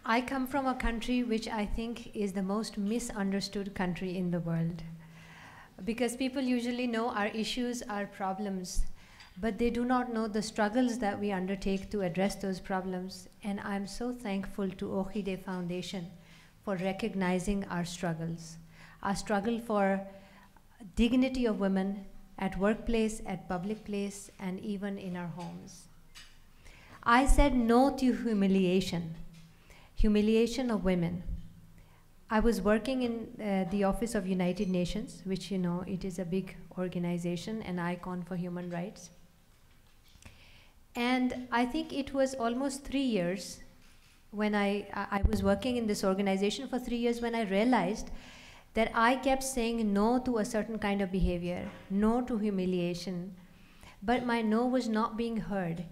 I come from a country which I think is the most misunderstood country in the world. Because people usually know our issues, our problems, but they do not know the struggles that we undertake to address those problems. And I'm so thankful to Orchidea Foundation for recognizing our struggles. Our struggle for dignity of women at workplace, at public place, and even in our homes. I said no to humiliation of women. I was working in the Office of United Nations, which you know, it is a big organization, an icon for human rights. And I think it was almost 3 years when I was working in this organization for 3 years when I realized that I kept saying no to a certain kind of behavior, no to humiliation, but my no was not being heard.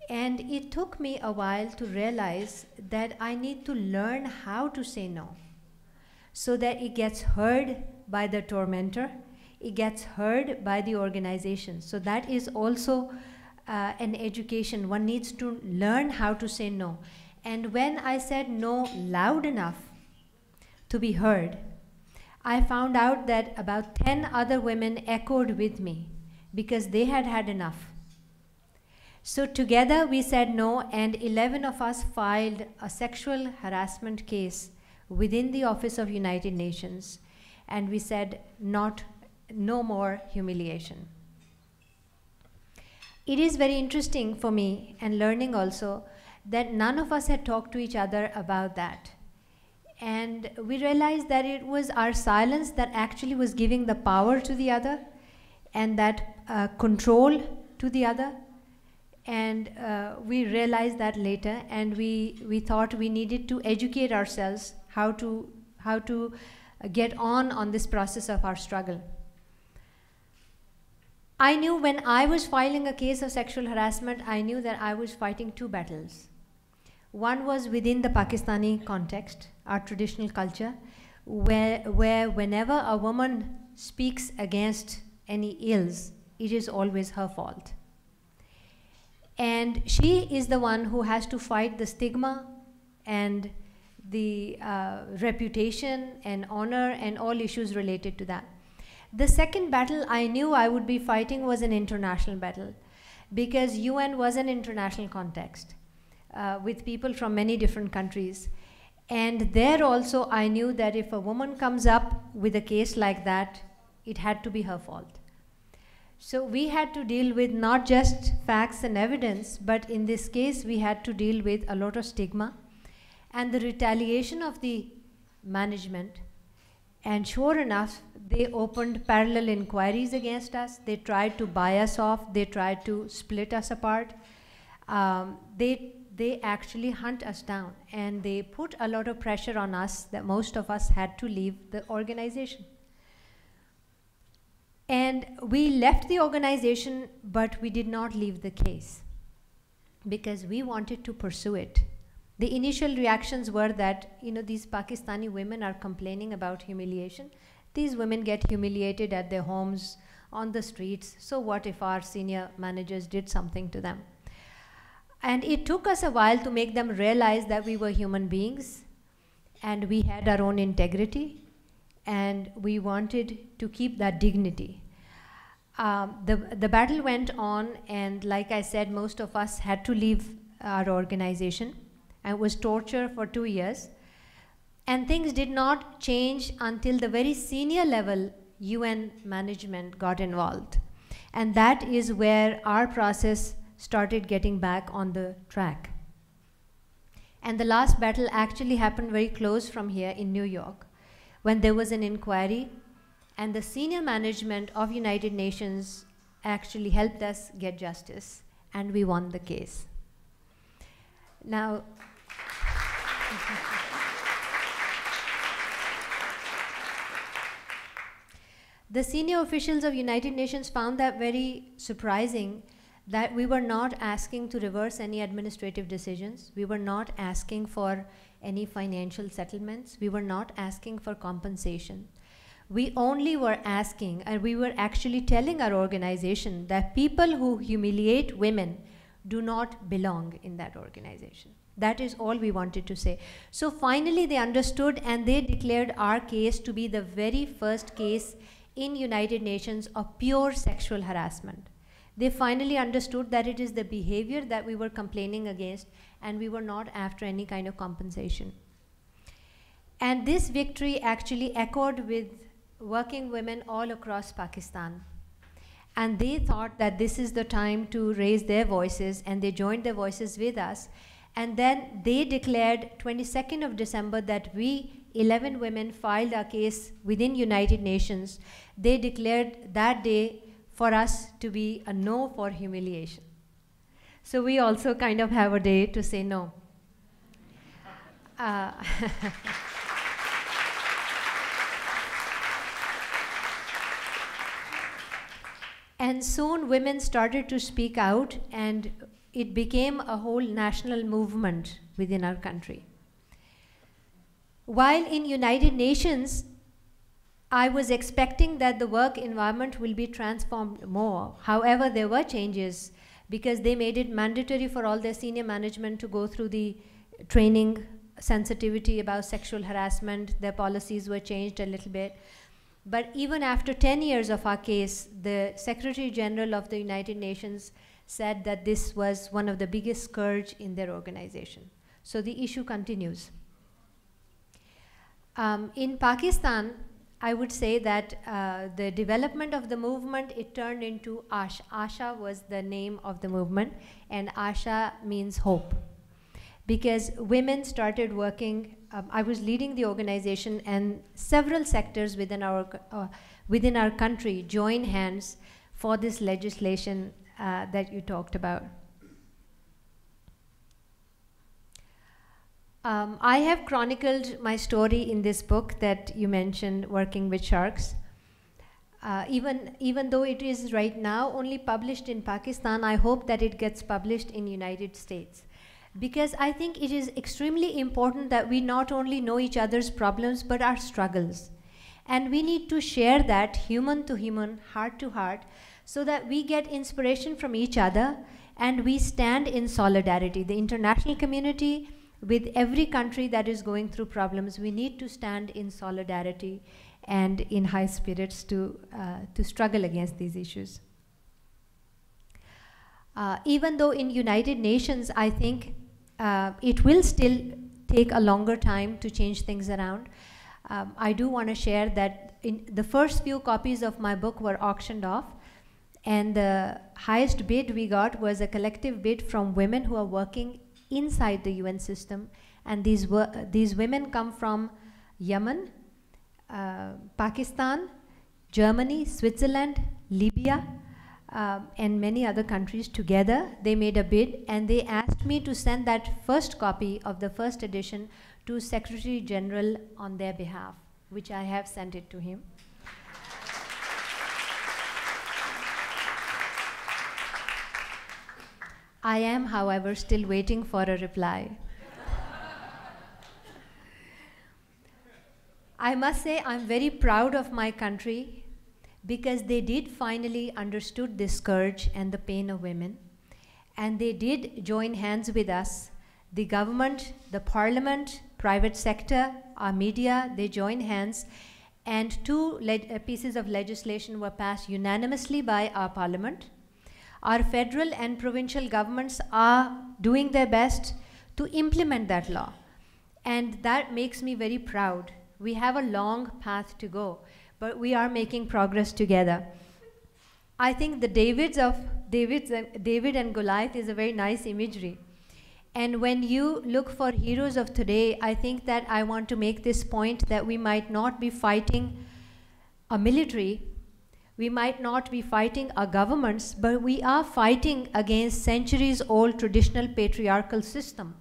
And it took me a while to realize that I need to learn how to say no, so that it gets heard by the tormentor, it gets heard by the organization. So that is also an education. One needs to learn how to say no. And when I said no loud enough to be heard, I found out that about 10 other women echoed with me because they had had enough. So together we said no, and 11 of us filed a sexual harassment case within the Office of United Nations, and we said no more humiliation. It is very interesting for me, and learning also, that none of us had talked to each other about that. And we realized that it was our silence that actually was giving the power to the other, and that control to the other. And we realized that later, and we thought we needed to educate ourselves how to get on this process of our struggle. I knew when I was filing a case of sexual harassment, I knew that I was fighting two battles. One was within the Pakistani context, our traditional culture, where whenever a woman speaks against any ills, it is always her fault. And she is the one who has to fight the stigma and the reputation and honor and all issues related to that. The second battle I knew I would be fighting was an international battle, because UN was an international context with people from many different countries. And there also I knew that if a woman comes up with a case like that, it had to be her fault. So we had to deal with not just facts and evidence, but in this case we had to deal with a lot of stigma and the retaliation of the management. And sure enough, they opened parallel inquiries against us. They tried to buy us off. They tried to split us apart. They actually hunt us down, and they put a lot of pressure on us that most of us had to leave the organization. And we left the organization, but we did not leave the case because we wanted to pursue it. The initial reactions were that, you know, these Pakistani women are complaining about humiliation. These women get humiliated at their homes, on the streets. So what if our senior managers did something to them? And it took us a while to make them realize that we were human beings and we had our own integrity, and we wanted to keep that dignity. The battle went on, and like I said, most of us had to leave our organization, and it was torture for 2 years. And things did not change until the very senior level UN management got involved. And that is where our process started getting back on the track. And the last battle actually happened very close from here in New York, when there was an inquiry, and the senior management of United Nations actually helped us get justice, and we won the case. Now, the senior officials of United Nations found that very surprising, that we were not asking to reverse any administrative decisions. We were not asking for any financial settlements. We were not asking for compensation. We only were asking, and we were actually telling our organization that people who humiliate women do not belong in that organization. That is all we wanted to say. So finally they understood, and they declared our case to be the very first case in United Nations of pure sexual harassment. They finally understood that it is the behavior that we were complaining against, and we were not after any kind of compensation. And this victory actually echoed with working women all across Pakistan. And they thought that this is the time to raise their voices, and they joined their voices with us. And then they declared 22nd of December that we, 11 women, filed our case within United Nations. They declared that day for us to be a no for humiliation. So we also kind of have a day to say no. And soon women started to speak out, and it became a whole national movement within our country. While in United Nations, I was expecting that the work environment will be transformed more. However, there were changes because they made it mandatory for all their senior management to go through the training sensitivity about sexual harassment. Their policies were changed a little bit. But even after 10 years of our case, the Secretary General of the United Nations said that this was one of the biggest scourge in their organization. So the issue continues. In Pakistan, I would say that the development of the movement, it turned into ASHA. ASHA was the name of the movement, and ASHA means hope. Because women started working, I was leading the organization, and several sectors within our country joined hands for this legislation that you talked about. I have chronicled my story in this book that you mentioned, Working with Sharks. Even though it is right now only published in Pakistan, I hope that it gets published in United States. Because I think it is extremely important that we not only know each other's problems, but our struggles. And we need to share that human to human, heart to heart, so that we get inspiration from each other and we stand in solidarity. The international community, with every country that is going through problems, we need to stand in solidarity and in high spirits to struggle against these issues. Even though in United Nations, I think it will still take a longer time to change things around. I do want to share that the first few copies of my book were auctioned off, and the highest bid we got was a collective bid from women who are working inside the UN system, and these women come from Yemen, Pakistan, Germany, Switzerland, Libya, and many other countries. Together they made a bid, and they asked me to send that first copy of the first edition to Secretary General on their behalf, which I have sent it to him. I am, however, still waiting for a reply. I must say I'm very proud of my country, because they did finally understood the scourge and the pain of women, and they did join hands with us. The government, the parliament, private sector, our media, they joined hands, and two pieces of legislation were passed unanimously by our parliament. Our federal and provincial governments are doing their best to implement that law, and that makes me very proud. We have a long path to go, but we are making progress together. I think the David and Goliath is a very nice imagery. And when you look for heroes of today, I think that I want to make this point that we might not be fighting a military, we might not be fighting our governments, but we are fighting against centuries-old traditional patriarchal system,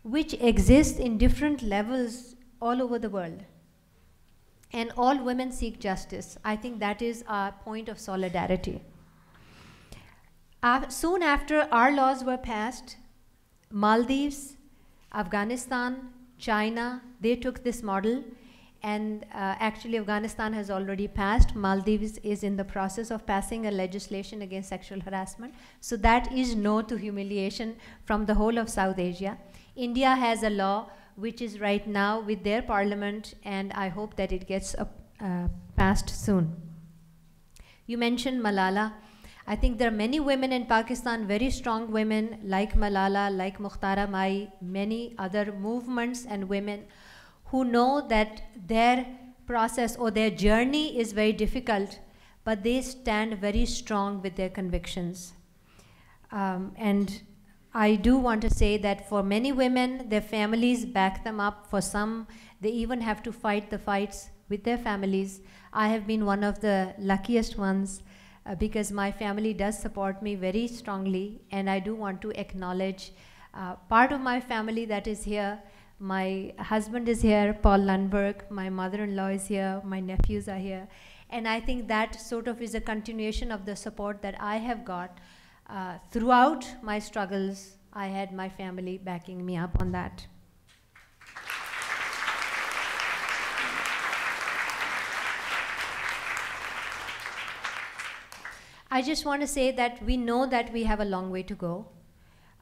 which exists in different levels all over the world. And all women seek justice. I think that is our point of solidarity. Soon after our laws were passed, Maldives, Afghanistan, China, they took this model, and actually Afghanistan has already passed. Maldives is in the process of passing a legislation against sexual harassment. So that is no to humiliation from the whole of South Asia. India has a law which is right now with their parliament, and I hope that it gets passed soon. You mentioned Malala. I think there are many women in Pakistan, very strong women like Malala, like Mukhtara Mai, many other movements and women who know that their process or their journey is very difficult, but they stand very strong with their convictions. And I do want to say that for many women, their families back them up. For some, they even have to fight the fights with their families. I have been one of the luckiest ones because my family does support me very strongly, and I do want to acknowledge part of my family that is here. My husband is here, Paul Lundberg, my mother-in-law is here, my nephews are here, and I think that sort of is a continuation of the support that I have got throughout my struggles. I had my family backing me up on that. I just want to say that we know that we have a long way to go,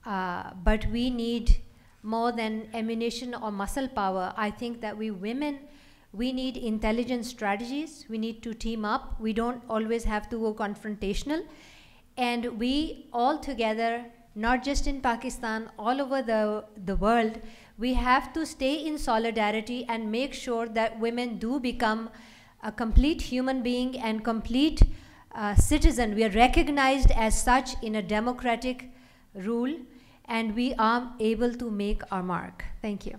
but we need more than ammunition or muscle power. I think that we women, we need intelligent strategies. We need to team up. We don't always have to go confrontational. And we all together, not just in Pakistan, all over the world, we have to stay in solidarity and make sure that women do become a complete human being and complete citizen. We are recognized as such in a democratic rule, and we are able to make our mark. Thank you.